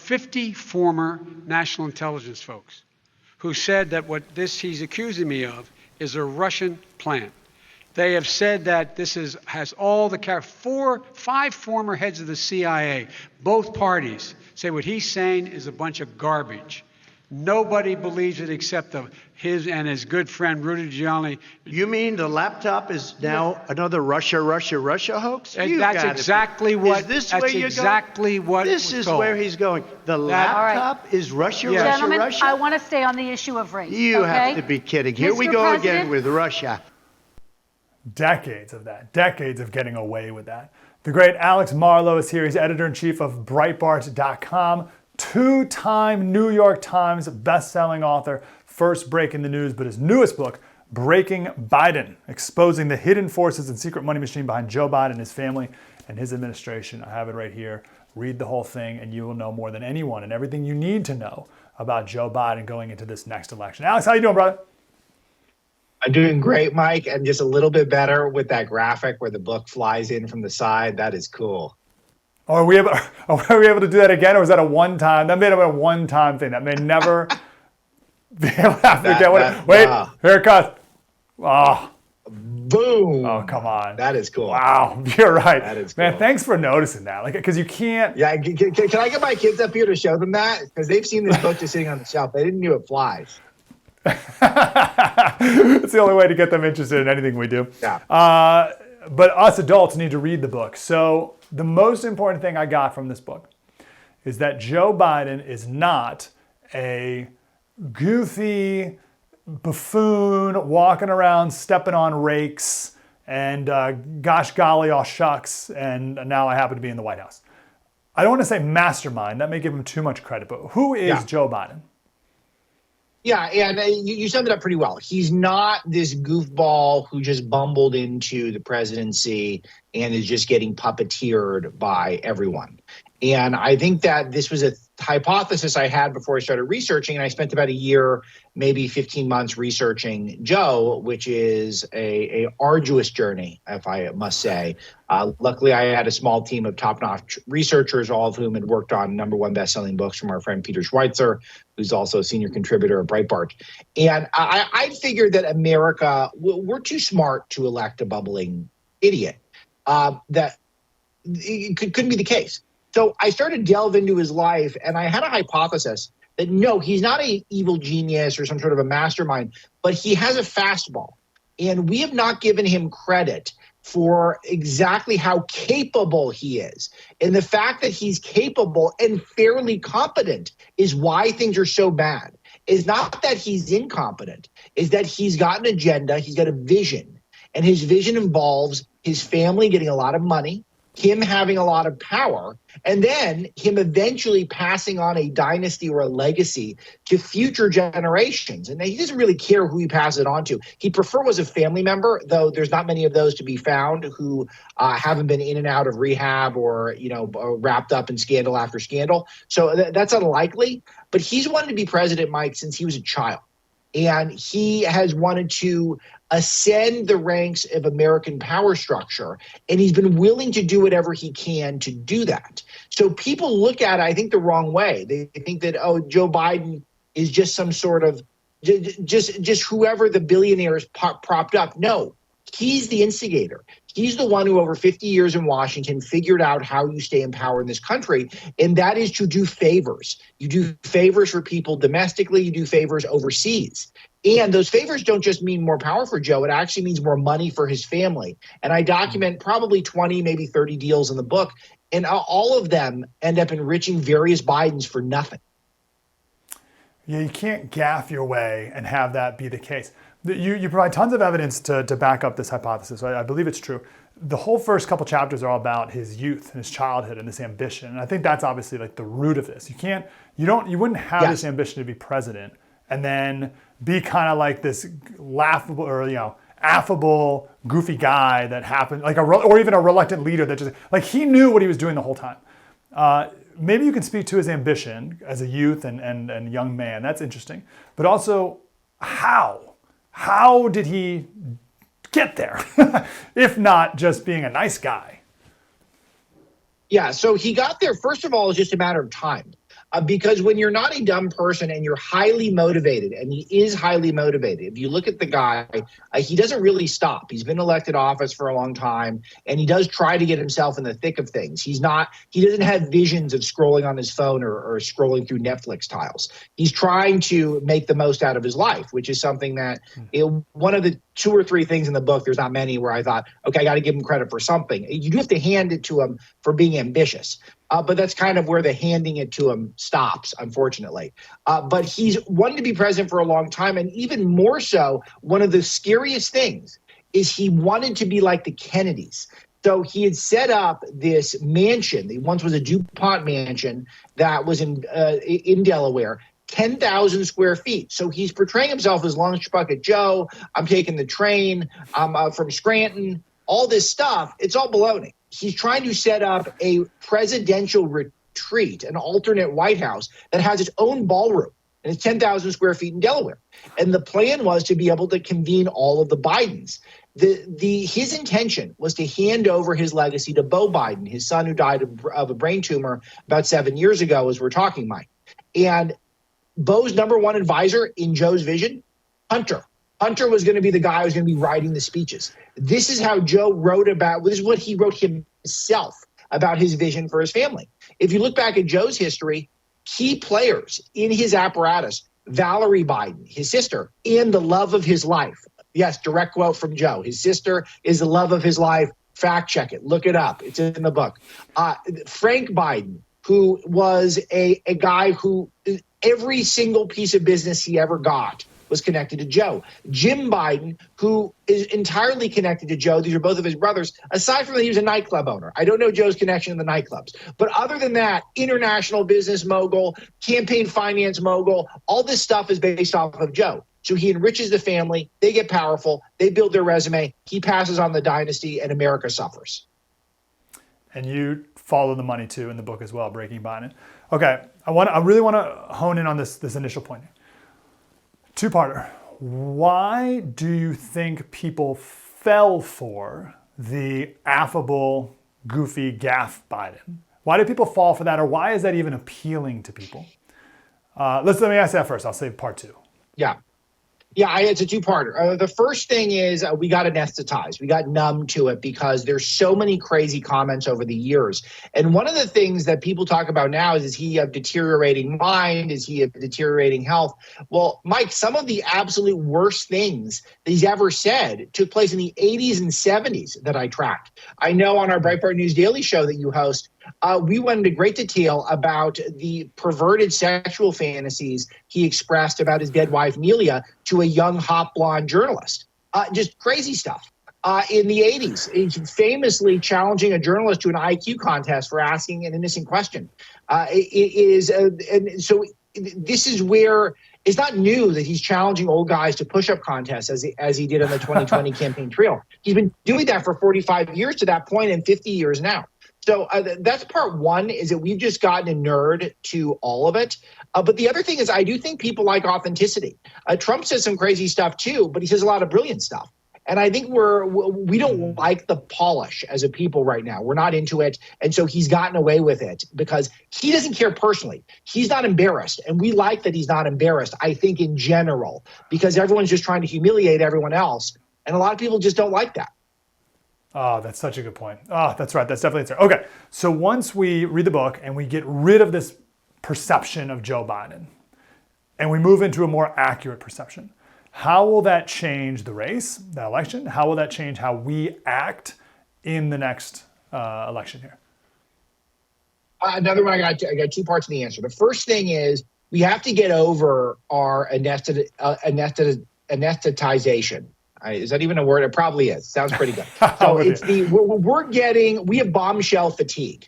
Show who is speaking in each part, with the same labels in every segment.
Speaker 1: 50 former national intelligence folks who said that what he's accusing me of is a Russian plant. They have said that this has all the 5 former heads of the CIA, both parties, say what he's saying is a bunch of garbage. Nobody believes it except his and his good friend Rudy Giuliani.
Speaker 2: You mean the laptop is now another Russia hoax?
Speaker 1: That's exactly what.
Speaker 2: Is this
Speaker 1: that's
Speaker 2: where you're
Speaker 1: exactly
Speaker 2: going?
Speaker 1: what.
Speaker 2: This is
Speaker 1: told.
Speaker 2: where he's going. The laptop is Russia,
Speaker 3: Gentlemen,
Speaker 2: Russia.
Speaker 3: I want to stay on the issue of race.
Speaker 2: You
Speaker 3: okay?
Speaker 2: have to be kidding. Here
Speaker 3: Mr.
Speaker 2: we go
Speaker 3: President,
Speaker 2: again with Russia.
Speaker 4: Decades of that. Decades of getting away with that. The great Alex Marlow is here. He's editor-in-chief of Breitbart.com. 2-time New York Times best-selling author, first breaking the news, but his newest book, Breaking Biden, exposing the hidden forces and secret money machine behind Joe Biden, his family, and his administration. I have it right here. Read the whole thing, and you will know more than anyone and everything you need to know about Joe Biden going into this next election. Alex, how you doing, brother?
Speaker 5: I'm doing great, Mike, and just a little bit better with that graphic where the book flies in from the side. That is cool.
Speaker 4: Are we able to do that again, or was that a one-time? That may have been a one-time thing. That may never be able to happen again. Wait, here it comes. Oh.
Speaker 5: Boom.
Speaker 4: Oh, come on.
Speaker 5: That is cool.
Speaker 4: Wow, you're right.
Speaker 5: That is cool.
Speaker 4: Man, thanks for noticing that. Because you can't.
Speaker 5: Yeah, can I get my kids up here to show them that? Because they've seen this book just sitting on the shelf. They didn't know it flies.
Speaker 4: It's the only way to get them interested in anything we do.
Speaker 5: Yeah.
Speaker 4: But us adults need to read the book. So the most important thing I got from this book is that Joe Biden is not a goofy buffoon walking around stepping on rakes and gosh golly, all shucks, and now I happen to be in the White House. I don't want to say mastermind. That may give him too much credit, but who is Joe Biden?
Speaker 5: Yeah, and you summed it up pretty well. He's not this goofball who just bumbled into the presidency and is just getting puppeteered by everyone. And I think that this was a hypothesis I had before I started researching, and I spent about a year, maybe 15 months researching Joe, which is a arduous journey, if I must say. Luckily, I had a small team of top-notch researchers, all of whom had worked on #1 best-selling books from our friend Peter Schweitzer, who's also a senior contributor at Breitbart. And I figured that America, we're too smart to elect a bumbling idiot. That it couldn't be the case. So I started to delve into his life, and I had a hypothesis that no, he's not an evil genius or some sort of a mastermind, but he has a fastball. And we have not given him credit for exactly how capable he is. And the fact that he's capable and fairly competent is why things are so bad. It's not that he's incompetent, is that he's got an agenda, he's got a vision. And his vision involves his family getting a lot of money, him having a lot of power, and then him eventually passing on a dynasty or a legacy to future generations. And he doesn't really care who he passes it on to. He'd prefer was a family member, though there's not many of those to be found who haven't been in and out of rehab or, wrapped up in scandal after scandal. So that's unlikely. But he's wanted to be president, Mike, since he was a child. And he has wanted to ascend the ranks of American power structure, and he's been willing to do whatever he can to do that. So people look at it, I think, the wrong way. They think that, Joe Biden is just some sort of just whoever the billionaires propped up. No, he's the instigator. He's the one who over 50 years in Washington figured out how you stay in power in this country, and that is to do favors. You do favors for people domestically, you do favors overseas. And those favors don't just mean more power for Joe, it actually means more money for his family. And I document probably 20, maybe 30 deals in the book, and all of them end up enriching various Bidens for nothing.
Speaker 4: Yeah, you can't gaffe your way and have that be the case. You provide tons of evidence to back up this hypothesis. I believe it's true. The whole first couple chapters are all about his youth and his childhood and this ambition. And I think that's obviously like the root of this. You wouldn't have this ambition to be president and then be kind of like this laughable or, affable, goofy guy that happened, or even a reluctant leader that just, he knew what he was doing the whole time. Maybe you can speak to his ambition as a youth and young man. That's interesting. But also, how did he get there, if not just being a nice guy?
Speaker 5: Yeah, so he got there, first of all, it's just a matter of time. Because when you're not a dumb person and you're highly motivated, and he is highly motivated, if you look at the guy, he doesn't really stop. He's been elected office for a long time, and he does try to get himself in the thick of things. He doesn't have visions of scrolling on his phone or scrolling through Netflix tiles. He's trying to make the most out of his life, which is something that one of the 2 or 3 things in the book, there's not many, where I thought, okay, I got to give him credit for something. You do have to hand it to him for being ambitious. But that's kind of where the handing it to him stops, unfortunately. But he's wanted to be president for a long time. And even more so, one of the scariest things is he wanted to be like the Kennedys. So he had set up this mansion. It once was a DuPont mansion that was in Delaware. 10,000 square feet. So he's portraying himself as Lunch Bucket Joe. I'm taking the train. I'm from Scranton. All this stuff, it's all baloney. He's trying to set up a presidential retreat, an alternate White House that has its own ballroom, and it's 10,000 square feet in Delaware. And the plan was to be able to convene all of the Bidens. His intention was to hand over his legacy to Beau Biden, his son, who died of a brain tumor about 7 years ago, as we're talking, Mike. And Beau's number one advisor in Joe's vision, Hunter. Hunter was going to be the guy who was going to be writing the speeches. This is how Joe this is what he wrote himself about his vision for his family. If you look back at Joe's history, key players in his apparatus, Valerie Biden, his sister, and the love of his life. Yes, direct quote from Joe. His sister is the love of his life. Fact check it. Look it up. It's in the book. Frank Biden, who was a guy who every single piece of business he ever got was connected to Joe. Jim Biden, who is entirely connected to Joe. These are both of his brothers. Aside from that, he was a nightclub owner. I don't know Joe's connection to the nightclubs. But other than that, international business mogul, campaign finance mogul, all this stuff is based off of Joe. So he enriches the family. They get powerful. They build their resume. He passes on the dynasty, and America suffers.
Speaker 4: And you follow the money, too, in the book as well, Breaking Biden. Okay, I really want to hone in on this initial point. Two-parter. Why do you think people fell for the affable, goofy, gaffe Biden? Why do people fall for that, or why is that even appealing to people? Let me ask that first. I'll save part 2.
Speaker 5: Yeah. Yeah, it's a two-parter. The first thing is we got anesthetized. We got numb to it because there's so many crazy comments over the years. And one of the things that people talk about now is he of deteriorating mind? Is he of deteriorating health? Well, Mike, some of the absolute worst things that he's ever said took place in the 80s and 70s that I tracked. I know on our Breitbart News Daily show that you host, we went into great detail about the perverted sexual fantasies he expressed about his dead wife, Nelia, to a young, hot, blonde journalist. Just crazy stuff. In the 80s, he's famously challenging a journalist to an IQ contest for asking an innocent question. And so this is where it's not new that he's challenging old guys to push-up contests as he did on the 2020 campaign trail. He's been doing that for 45 years to that point, and 50 years now. So that's part one, is that we've just gotten a nerd to all of it. But the other thing is I do think people like authenticity. Trump says some crazy stuff too, but he says a lot of brilliant stuff. And I think we don't like the polish as a people right now. We're not into it. And so he's gotten away with it because he doesn't care personally. He's not embarrassed. And we like that he's not embarrassed, I think, in general, because everyone's just trying to humiliate everyone else. And a lot of people just don't like that.
Speaker 4: Oh, that's such a good point. Oh, that's right. That's definitely it. Okay, so once we read the book and we get rid of this perception of Joe Biden and we move into a more accurate perception, how will that change the race, that election? How will that change how we act in the next election here?
Speaker 5: Another one, I got 2 parts of the answer. The first thing is we have to get over our anesthetization. Is that even a word? It probably is. Sounds pretty good. So we have bombshell fatigue.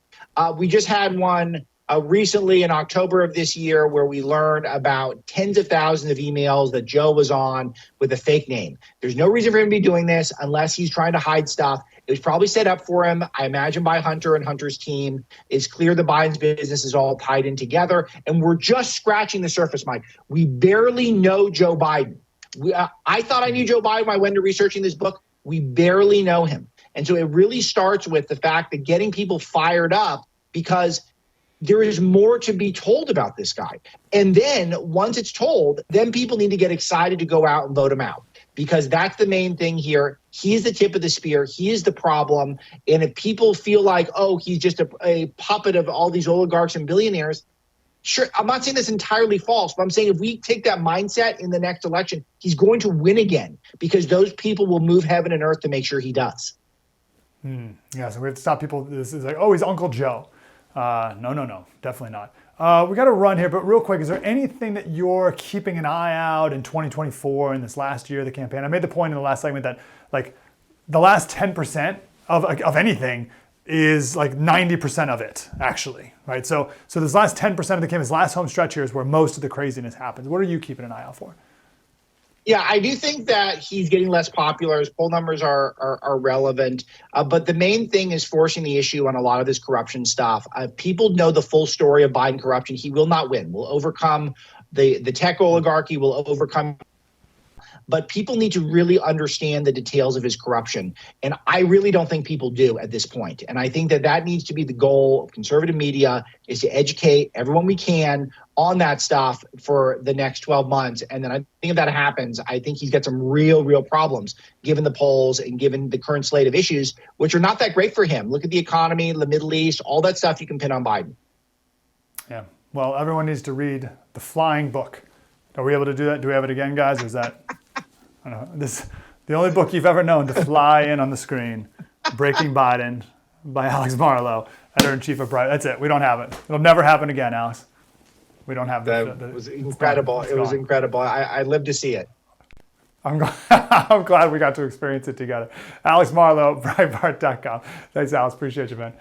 Speaker 5: We just had one recently in October of this year where we learned about tens of thousands of emails that Joe was on with a fake name. There's no reason for him to be doing this unless he's trying to hide stuff. It was probably set up for him, I imagine, by Hunter and Hunter's team. It's clear the Biden's business is all tied in together. And we're just scratching the surface, Mike. We barely know Joe Biden. I thought I knew Joe Biden when I went into researching this book. We barely know him. And so it really starts with the fact that getting people fired up, because there is more to be told about this guy. And then once it's told, then people need to get excited to go out and vote him out, because that's the main thing here. He's the tip of the spear. He is the problem. And if people feel like, oh, he's just a puppet of all these oligarchs and billionaires, sure, I'm not saying that's entirely false, but I'm saying if we take that mindset in the next election, he's going to win again, because those people will move heaven and earth to make sure he does.
Speaker 4: Yeah, so we have to stop people. This is like, oh, he's Uncle Joe. No, definitely not. We got to run here, but real quick, is there anything that you're keeping an eye out in 2024 in this last year of the campaign? I made the point in the last segment that like the last 10% of anything is like 90% of it, actually, right? So this last 10% of the campaign, this last home stretch here is where most of the craziness happens. What are you keeping an eye out for?
Speaker 5: Yeah, I do think that he's getting less popular. His poll numbers are relevant. But the main thing is forcing the issue on a lot of this corruption stuff. People know the full story of Biden corruption. He will not win. We'll overcome the tech oligarchy, will overcome. But people need to really understand the details of his corruption. And I really don't think people do at this point. And I think that needs to be the goal of conservative media, is to educate everyone we can on that stuff for the next 12 months. And then I think if that happens, I think he's got some real problems, given the polls and given the current slate of issues, which are not that great for him. Look at the economy, the Middle East, all that stuff you can pin on Biden.
Speaker 4: Yeah, well, everyone needs to read The Flying Book. Are we able to do that? Do we have it again, guys? Or is that... I don't know. This the only book you've ever known to fly in on the screen, Breaking Biden by Alex Marlow, editor-in-chief of Breitbart. That's it. We don't have it. It'll never happen again, Alex. We don't have
Speaker 5: That was incredible. It was incredible. I lived to see it.
Speaker 4: I'm glad we got to experience it together. Alex Marlow, Breitbart.com. Thanks, Alex. Appreciate you, man.